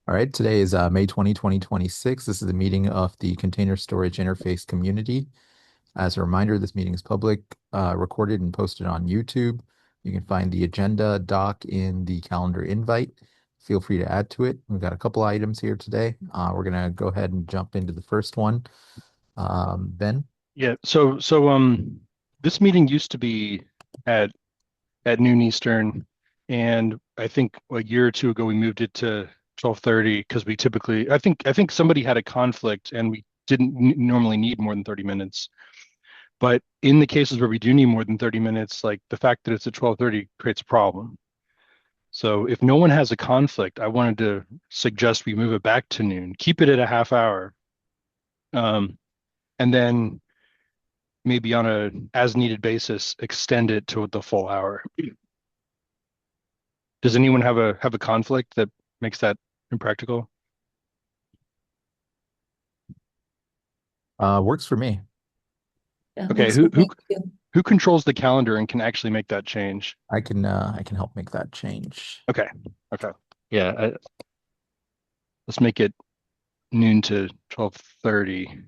All right, today is May 20, 2026. This is the meeting of the Container Storage Interface Community. As a reminder, this meeting is public, recorded and posted on YouTube. You can find the agenda doc in the calendar invite. Feel free to add to it. We've got a couple items here today. We're going to go ahead and jump into the first one. Ben? Yeah, so this meeting used to be at noon Eastern, and I think a year or two ago we moved it to 12:30 because we typically I think somebody had a conflict and we didn't normally need more than 30 minutes. But in the cases where we do need more than 30 minutes, like the fact that it's at 12:30 creates a problem. So if no one has a conflict, I wanted to suggest we move it back to noon, keep it at a half hour, um, and then maybe on a as needed basis, extend it to the full hour. Does anyone have a conflict that makes that impractical? Works for me. Yeah, Okay, works for me too. who controls the calendar and can actually make that change? I can help make that change. Okay, okay, yeah. Let's make it noon to 12:30,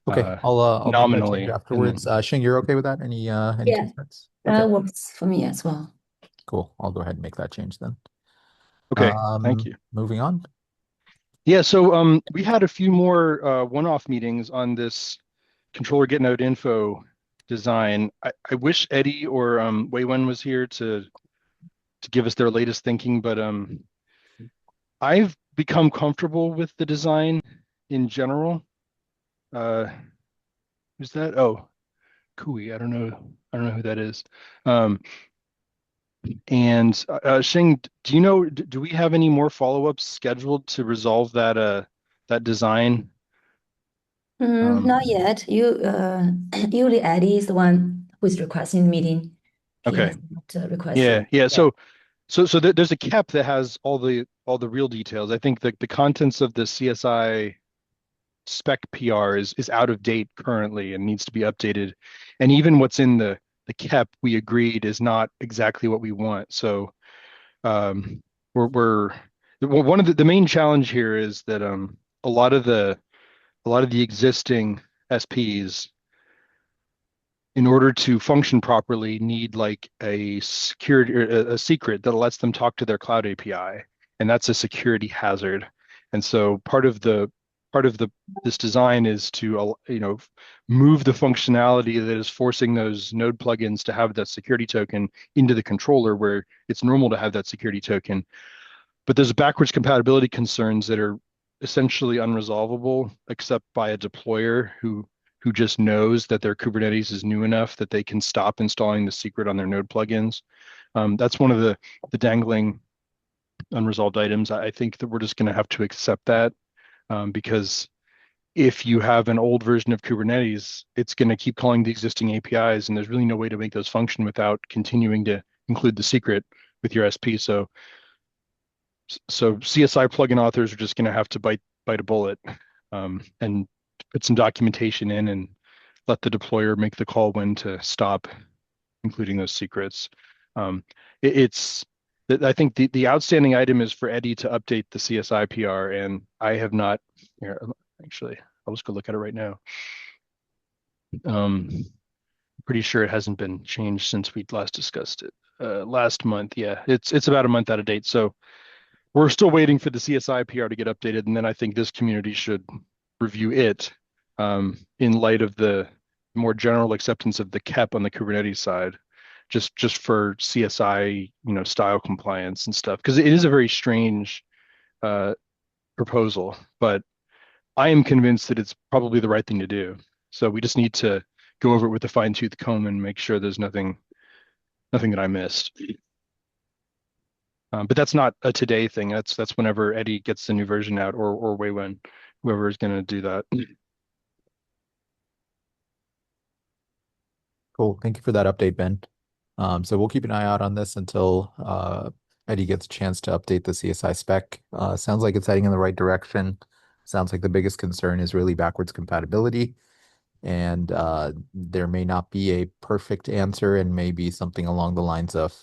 Okay, uh, I'll make that change nominally, and afterwards. then Shing, you're okay with that? Any Yeah, concerns? Okay, that works for me as well. cool. I'll go ahead and make that change then. okay. Thank you. Moving on. Yeah, so we had a few more one-off meetings on this controller get node info design. I wish Eddie or Wei Wen was here to give us their latest thinking, but I've become comfortable with the design in general. Uh, who's that? Oh, Kui. I don't know who that is. Um, and Shing, do you know? Do we have any more follow-ups scheduled to resolve that design? Not Um, yet. Usually Eddie is the one who is requesting the meeting. He okay. has not requested Yeah, yeah. yet. So there's a cap that has all the real details. I think the contents of the CSI spec PR is out of date currently and needs to be updated. And even what's in the KEP we agreed is not exactly what we want. So um, we're well, one of the main challenge here is that a lot of the a lot of the existing SPs in order to function properly need like a security or a secret that lets them talk to their cloud API, and that's a security hazard. And so part of the this design is to move the functionality that is forcing those node plugins to have that security token into the controller where it's normal to have that security token. But there's backwards compatibility concerns that are essentially unresolvable except by a deployer who just knows that their Kubernetes is new enough that they can stop installing the secret on their node plugins. That's one of the dangling unresolved items. I think that we're just going to have to accept that because if you have an old version of Kubernetes, it's going to keep calling the existing APIs, and there's really no way to make those function without continuing to include the secret with your SP. So CSI plugin authors are just going to have to bite a bullet and put some documentation in and let the deployer make the call when to stop including those secrets. Um, it's I think the outstanding item is for Eddie to update the CSI PR, and I have not. Here, actually, I'll just go look at it right now. Pretty sure it hasn't been changed since we last discussed it last month. Yeah, it's about a month out of date. So we're still waiting for the CSI PR to get updated, and then I think this community should review it in light of the more general acceptance of the KEP on the Kubernetes side, just for CSI, style compliance and stuff, because it is a very strange uh, proposal, but I am convinced that it's probably the right thing to do. So we just need to go over it with a fine-tooth comb and make sure there's nothing that I missed. But that's not a today thing. That's whenever Eddie gets the new version out, or Wei Wen, whoever is going to do that. Cool. Thank you for that update, Ben. So we'll keep an eye out on this until Eddie gets a chance to update the CSI spec. Sounds like it's heading in the right direction. Sounds like the biggest concern is really backwards compatibility. And there may not be a perfect answer, and maybe something along the lines of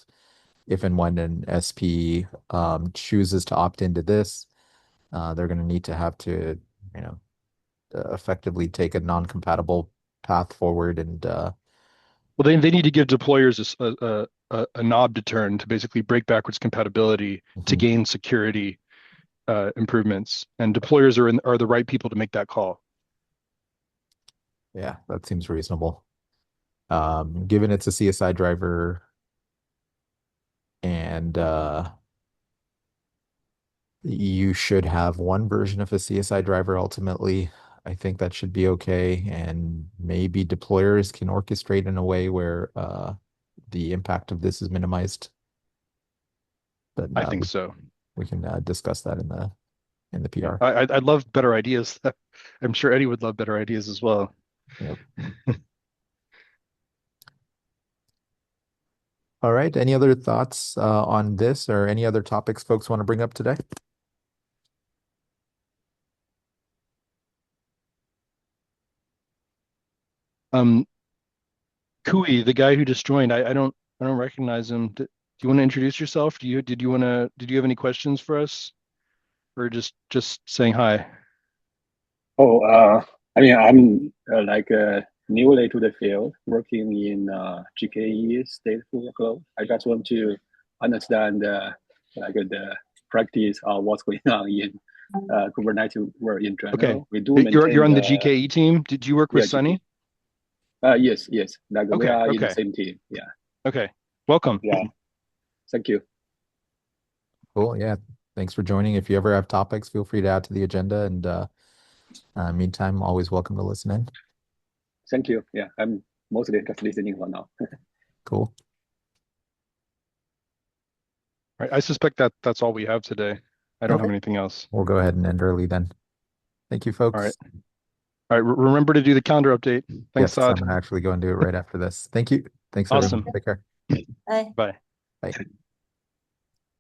if and when an SP chooses to opt into this, they're going to need to have to, effectively take a non-compatible path forward and Well, they need to give deployers a knob to turn to basically break backwards compatibility to mhm. gain security improvements, and deployers are the right people to make that call. Yeah, that seems reasonable. Given it's a CSI driver and you should have one version of a CSI driver ultimately. I think that should be okay. And maybe deployers can orchestrate in a way where the impact of this is minimized. But I think so. we can discuss that in the Yeah, PR. I'd love better ideas. I'm sure Eddie would love better ideas as well. Yep. All right. Any other thoughts on this or any other topics folks want to bring up today? Um, Kui, the guy who just joined, I don't recognize him. Do you want to introduce yourself? Did you have any questions for us, or just saying hi? Oh, I mean, I'm like newly to the field, working in GKE stateful code. I just want to understand like the practice of what's going on in Kubernetes world in Okay, general. We do you're maintain on the the GKE team. Did you work with yeah Sunny? GKE. Yes, yes. Like we Okay, are in the okay, same team. Yeah, okay. Welcome. yeah. Thank you. Cool. Yeah. Thanks for joining. If you ever have topics, feel free to add to the agenda. And meantime, always welcome to listen in. Thank you. Yeah, I'm mostly just listening for now. Cool. Right, I suspect that that's all we have today. I don't Okay. have anything else. We'll go ahead and end early then. Thank you, All right, folks. all right. Remember to do the calendar update. Thanks, Yes, I'm Todd. gonna actually go and do it right after this. Thank you. Thanks, everyone. Awesome. Take care. Bye. Bye. Bye.